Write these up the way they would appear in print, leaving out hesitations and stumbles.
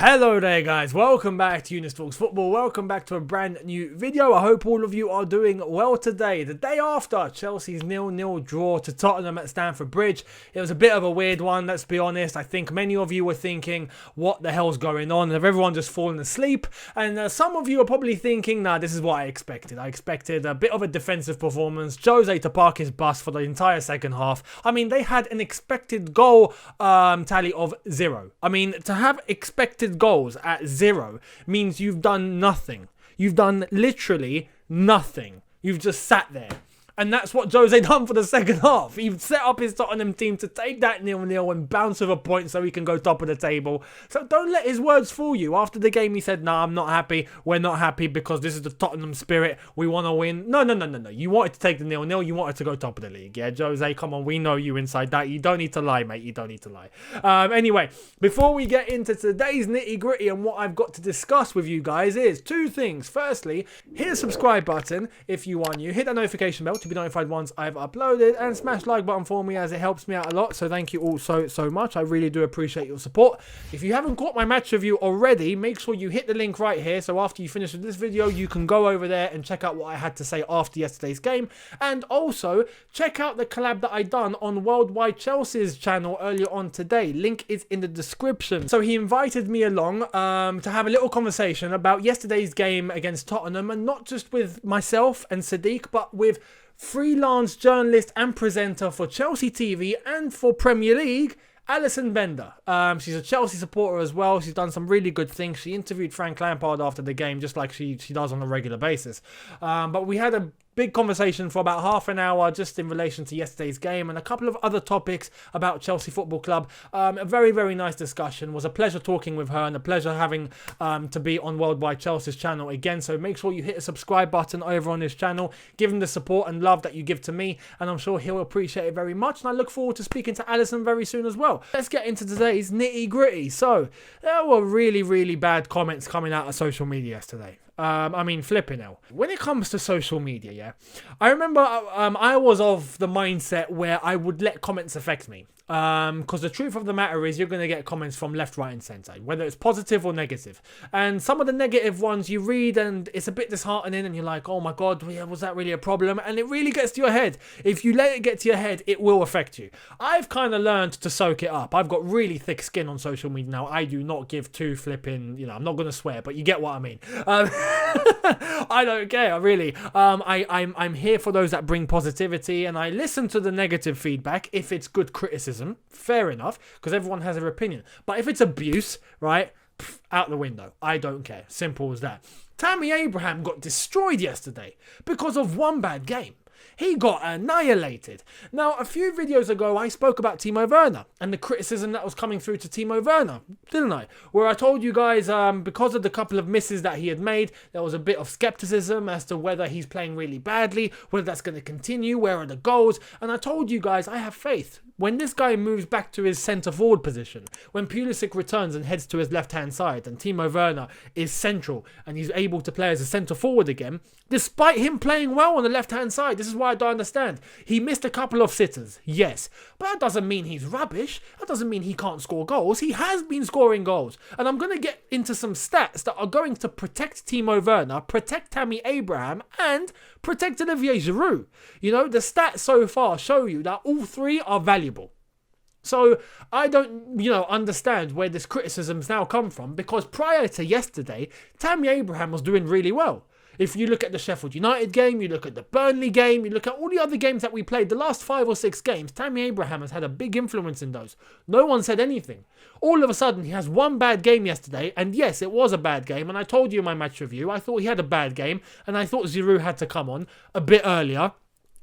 Hello there guys, welcome back to Younes Talks Football, welcome back to a brand new video. I hope all of you are doing well today. The day after Chelsea's 0-0 draw to Tottenham at Stamford Bridge, it was a bit of a weird one, let's be honest. I think many of you were thinking, what the hell's going on? Have everyone just fallen asleep? And some of you are probably thinking, nah, this is what I expected. I expected a bit of a defensive performance, Jose to park his bus for the entire second half. I mean, they had an expected goal tally of 0. I mean, to have expected goals at 0 means you've done nothing. You've done literally nothing. You've just sat there. And that's what Jose done for the second half. He set up his Tottenham team to take that 0-0 and bounce with a point so he can go top of the table. So don't let his words fool you. After the game he said, nah, I'm not happy. We're not happy because this is the Tottenham spirit. We want to win. No. You wanted to take the 0-0. You wanted to go top of the league. Yeah, Jose, come on. We know you inside that. You don't need to lie, mate. You don't need to lie. Anyway, before we get into today's nitty gritty and what I've got to discuss with you guys is two things. Firstly, hit the subscribe button if you are new. Hit that notification bell to be notified once I've uploaded, and smash like button for me as it helps me out a lot. So thank you all so much. I really do appreciate your support. If you haven't caught my match review already, make sure you hit the link right here. So after you finish with this video, you can go over there and check out what I had to say after yesterday's game. And also check out the collab that I done on Worldwide Chelsea's channel earlier on today. Link is in the description. So he invited me along to have a little conversation about yesterday's game against Tottenham, and not just with myself and Sadiq, but with freelance journalist and presenter for Chelsea TV and for Premier League, Alison Bender. She's a Chelsea supporter as well. She's done some really good things. She interviewed Frank Lampard after the game, just like she does on a regular basis. But we had a big conversation for about half an hour just in relation to yesterday's game and a couple of other topics about Chelsea Football Club. A very nice discussion. It was a pleasure talking with her and a pleasure having to be on Worldwide Chelsea's channel again. So make sure you hit the subscribe button over on his channel. Give him the support and love that you give to me, and I'm sure he'll appreciate it very much. And I look forward to speaking to Alison very soon as well. Let's get into today's nitty gritty. So there were really bad comments coming out of social media yesterday. I mean, flipping hell. When it comes to social media, yeah, I remember I was of the mindset where I would let comments affect me. Because the truth of the matter is you're going to get comments from left, right and centre, whether it's positive or negative. And some of the negative ones you read and it's a bit disheartening and you're like, oh my God, was that really a problem? And it really gets to your head. If you let it get to your head, it will affect you. I've kind of learned to soak it up. I've got really thick skin on social media now. I do not give two flipping, I'm not going to swear, but you get what I mean. I don't care, really. I'm here for those that bring positivity, and I listen to the negative feedback if it's good criticism. Fair enough, because everyone has their opinion. But if it's abuse, right, out the window. I don't care. Simple as that. Tammy Abraham got destroyed yesterday because of one bad game. He got annihilated. Now, a few videos ago, I spoke about Timo Werner and the criticism that was coming through to Timo Werner, didn't I? Where I told you guys, because of the couple of misses that he had made, there was a bit of skepticism as to whether he's playing really badly, whether that's going to continue, where are the goals. And I told you guys, I have faith. When this guy moves back to his centre-forward position, when Pulisic returns and heads to his left-hand side, and Timo Werner is central, and he's able to play as a centre-forward again, despite him playing well on the left-hand side, this is why I don't understand. He missed a couple of sitters, yes, but that doesn't mean he's rubbish. That doesn't mean he can't score goals. He has been scoring goals, and I'm going to get into some stats that are going to protect Timo Werner, protect Tammy Abraham, and protect Olivier Giroud. The stats so far show you that all three are valuable. So I don't, understand where this criticism's now come from, because prior to yesterday, Tammy Abraham was doing really well. If you look at the Sheffield United game, you look at the Burnley game, you look at all the other games that we played, the last 5 or 6 games, Tammy Abraham has had a big influence in those. No one said anything. All of a sudden, he has one bad game yesterday, and yes, it was a bad game, and I told you in my match review, I thought he had a bad game, and I thought Giroud had to come on a bit earlier.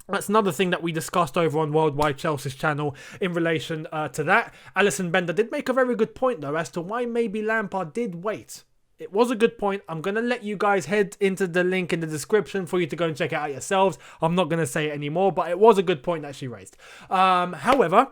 That's another thing that we discussed over on Worldwide Chelsea's channel in relation to that. Alison Bender did make a very good point, though, as to why maybe Lampard did wait. It was a good point. I'm going to let you guys head into the link in the description for you to go and check it out yourselves. I'm not going to say it anymore, but it was a good point that she raised. However,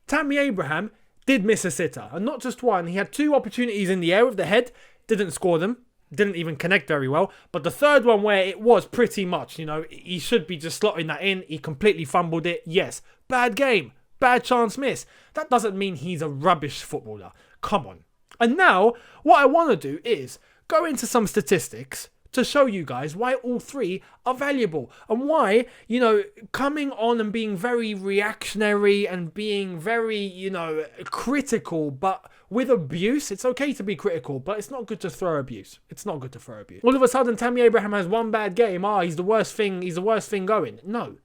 Tammy Abraham did miss a sitter, and not just one. He had 2 opportunities in the air with the head, didn't score them. Didn't even connect very well. But the third one where it was pretty much, he should be just slotting that in. He completely fumbled it. Yes, bad game. Bad chance miss. That doesn't mean he's a rubbish footballer. Come on. And now, what I want to do is go into some statistics to show you guys why all three are valuable and why, coming on and being very reactionary and being very, critical, but with abuse. It's okay to be critical, but it's not good to throw abuse. It's not good to throw abuse. All of a sudden, Tammy Abraham has one bad game. He's the worst thing going. No.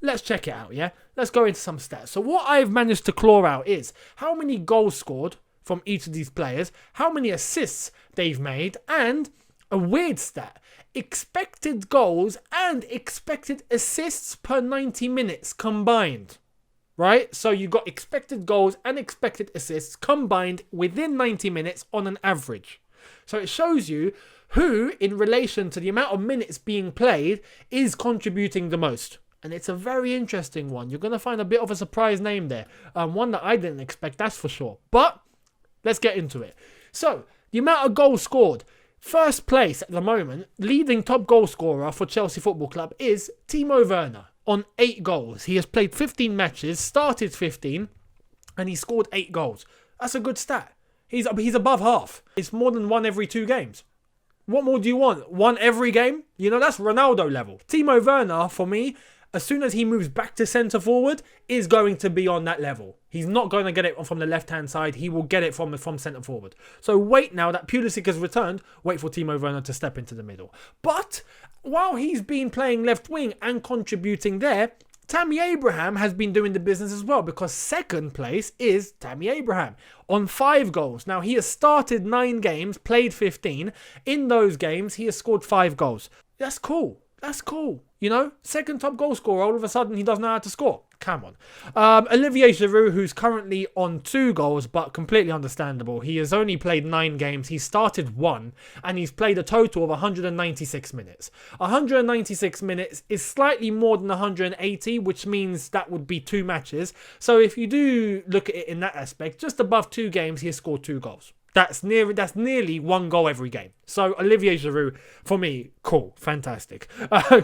Let's check it out, yeah? Let's go into some stats. So what I've managed to claw out is how many goals scored from each of these players, how many assists they've made, and a weird stat, expected goals and expected assists per 90 minutes combined, right? So you got expected goals and expected assists combined within 90 minutes on an average. So it shows you who, in relation to the amount of minutes being played, is contributing the most. And it's a very interesting one. You're going to find a bit of a surprise name there. One that I didn't expect, that's for sure. But let's get into it. So, the amount of goals scored. First place at the moment, leading top goal scorer for Chelsea Football Club is Timo Werner on 8 goals. He has played 15 matches, started 15, and he scored 8 goals. That's a good stat. He's above half. It's more than 1 every 2 games. What more do you want? 1 every game? That's Ronaldo level. Timo Werner, for me, as soon as he moves back to centre forward, is going to be on that level. He's not going to get it from the left-hand side. He will get it from centre forward. So wait now that Pulisic has returned, wait for Timo Werner to step into the middle. But while he's been playing left wing and contributing there, Tammy Abraham has been doing the business as well, because second place is Tammy Abraham on 5 goals. Now, he has started 9 games, played 15. In those games, he has scored 5 goals. That's cool. That's cool. Second top goal scorer, all of a sudden he doesn't know how to score. Come on. Olivier Giroud, who's currently on 2 goals, but completely understandable. He has only played 9 games. He started 1, and he's played a total of 196 minutes. 196 minutes is slightly more than 180, which means that would be 2 matches. So if you do look at it in that aspect, just above 2 games, he has scored 2 goals. That's nearly 1 goal every game. So Olivier Giroud, for me, cool, fantastic.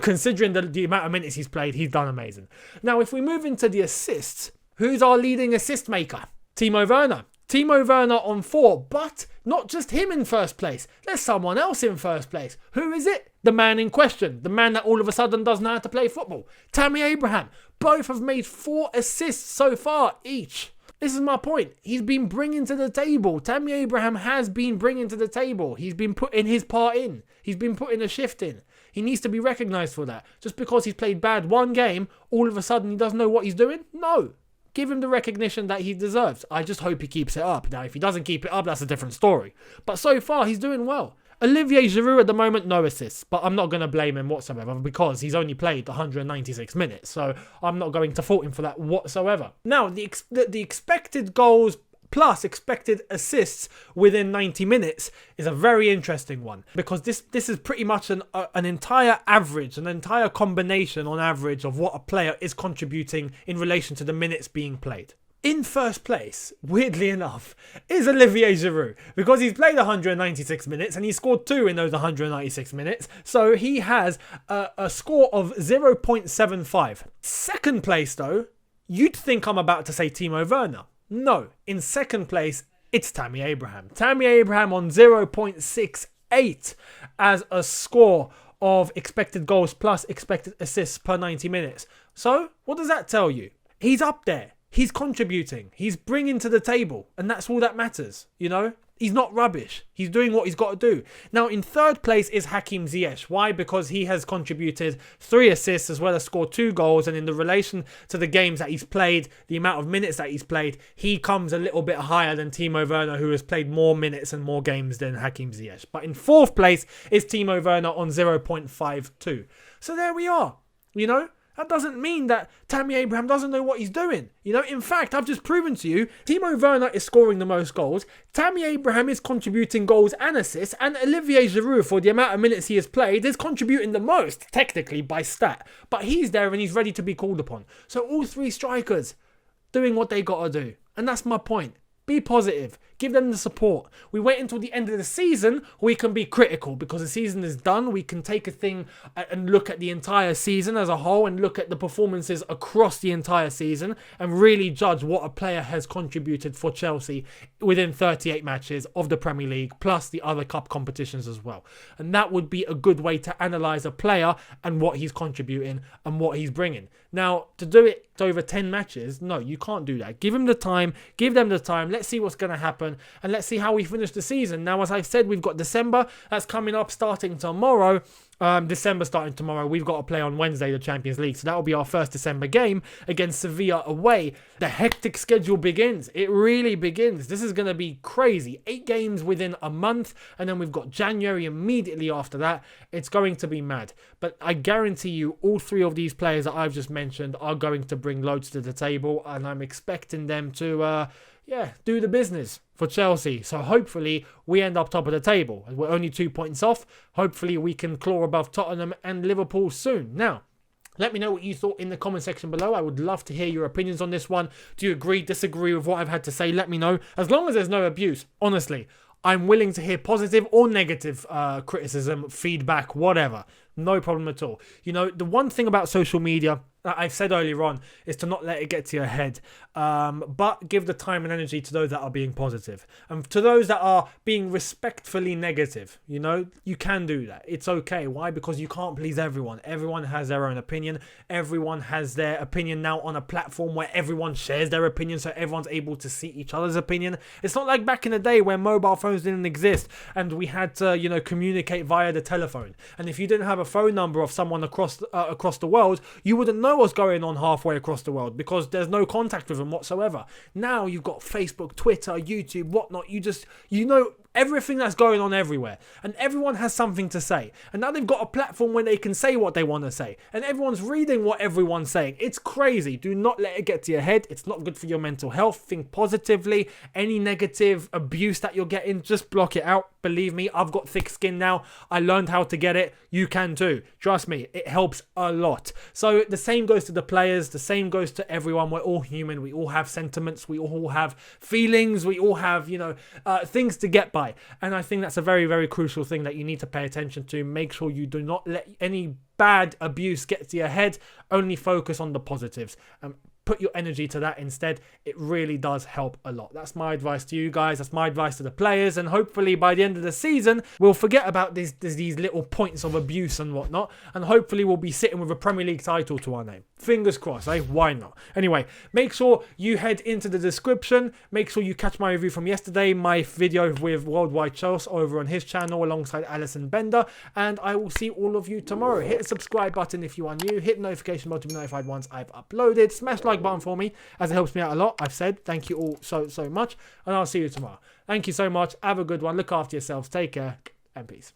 Considering the amount of minutes he's played, he's done amazing. Now, if we move into the assists, who's our leading assist maker? Timo Werner. Timo Werner on 4, but not just him in first place. There's someone else in first place. Who is it? The man in question. The man that all of a sudden doesn't know how to play football. Tammy Abraham. Both have made 4 assists so far each. This is my point. He's been bringing to the table. Tammy Abraham has been bringing to the table. He's been putting his part in. He's been putting a shift in. He needs to be recognised for that. Just because he's played bad 1 game, all of a sudden he doesn't know what he's doing? No. Give him the recognition that he deserves. I just hope he keeps it up. Now, if he doesn't keep it up, that's a different story. But so far, he's doing well. Olivier Giroud at the moment, no assists, but I'm not going to blame him whatsoever because he's only played 196 minutes, so I'm not going to fault him for that whatsoever. Now, the expected goals plus expected assists within 90 minutes is a very interesting one, because this is pretty much an entire average, an entire combination on average of what a player is contributing in relation to the minutes being played. In first place, weirdly enough, is Olivier Giroud, because he's played 196 minutes and he scored 2 in those 196 minutes, so he has a score of 0.75. Second place, though, you'd think I'm about to say Timo Werner. No, in second place, it's Tammy Abraham. Tammy Abraham on 0.68 as a score of expected goals plus expected assists per 90 minutes. So, what does that tell you? He's up there. He's contributing. He's bringing to the table. And that's all that matters, He's not rubbish. He's doing what he's got to do. Now, in third place is Hakim Ziyech. Why? Because he has contributed 3 assists as well as scored 2 goals. And in the relation to the games that he's played, the amount of minutes that he's played, he comes a little bit higher than Timo Werner, who has played more minutes and more games than Hakim Ziyech. But in fourth place is Timo Werner on 0.52. So there we are, That doesn't mean that Tammy Abraham doesn't know what he's doing. In fact, I've just proven to you, Timo Werner is scoring the most goals, Tammy Abraham is contributing goals and assists, and Olivier Giroud, for the amount of minutes he has played, is contributing the most, technically, by stat. But he's there and he's ready to be called upon. So all 3 strikers doing what they got to do. And that's my point. Be positive. Give them the support. We wait until the end of the season, we can be critical because the season is done. We can take a thing and look at the entire season as a whole and look at the performances across the entire season and really judge what a player has contributed for Chelsea within 38 matches of the Premier League, plus the other cup competitions as well. And that would be a good way to analyse a player and what he's contributing and what he's bringing. Now, to do it over 10 matches, no, you can't do that. Give him the time, give them the time. Let's see what's going to happen and let's see how we finish the season. Now, as I've said, we've got December. That's coming up starting tomorrow. December starting tomorrow. We've got to play on Wednesday, the Champions League. So that will be our first December game against Sevilla away. The hectic schedule begins. It really begins. This is going to be crazy. 8 games within a month. And then we've got January immediately after that. It's going to be mad. But I guarantee you all 3 of these players that I've just mentioned are going to bring loads to the table. And I'm expecting them to do the business for Chelsea. So hopefully we end up top of the table. We're only 2 points off. Hopefully we can claw above Tottenham and Liverpool soon. Now, let me know what you thought in the comment section below. I would love to hear your opinions on this one. Do you agree, disagree with what I've had to say? Let me know. As long as there's no abuse, honestly, I'm willing to hear positive or negative criticism, feedback, whatever. No problem at all. You know, the one thing about social media that I've said earlier on is to not let it get to your head, but give the time and energy to those that are being positive. And to those that are being respectfully negative, you know, you can do that. It's okay. Why? Because you can't please everyone. Everyone has their own opinion. Everyone has their opinion now on a platform where everyone shares their opinion, so everyone's able to see each other's opinion. It's not like back in the day where mobile phones didn't exist and we had to, you know, communicate via the telephone. And if you didn't have a phone number of someone across the world, you wouldn't know what's going on halfway across the world because there's no contact with them whatsoever. Now you've got Facebook, Twitter, YouTube, whatnot. You know everything that's going on everywhere, and everyone has something to say, and now they've got a platform where they can say what they want to say, and everyone's reading what everyone's saying. It's crazy. Do not let it get to your head. It's not good for your mental health. Think positively. Any negative abuse that you're getting, just block it out. Believe me, I've got thick skin now. I learned how to get it. You can too. Trust me, it helps a lot. So the same goes to the players. The same goes to everyone. We're all human. We all have sentiments. We all have feelings. We all have, things to get by. And I think that's a very, very crucial thing that you need to pay attention to. Make sure you do not let any bad abuse get to your head. Only focus on the positives. Put your energy to that instead. It really does help a lot. That's my advice to you guys. That's my advice to the players. And hopefully by the end of the season, we'll forget about these little points of abuse and whatnot. And hopefully we'll be sitting with a Premier League title to our name. Fingers crossed, eh? Why not? Anyway, make sure you head into the description. Make sure you catch my review from yesterday, my video with Worldwide Chelsea over on his channel alongside Alison Bender. And I will see all of you tomorrow. Hit the subscribe button if you are new. Hit the notification bell to be notified once I've uploaded. Smash like button for me as it helps me out a lot. I've said thank you all so much, and I'll see you tomorrow. Thank you so much. Have a good one. Look after yourselves. Take care and peace.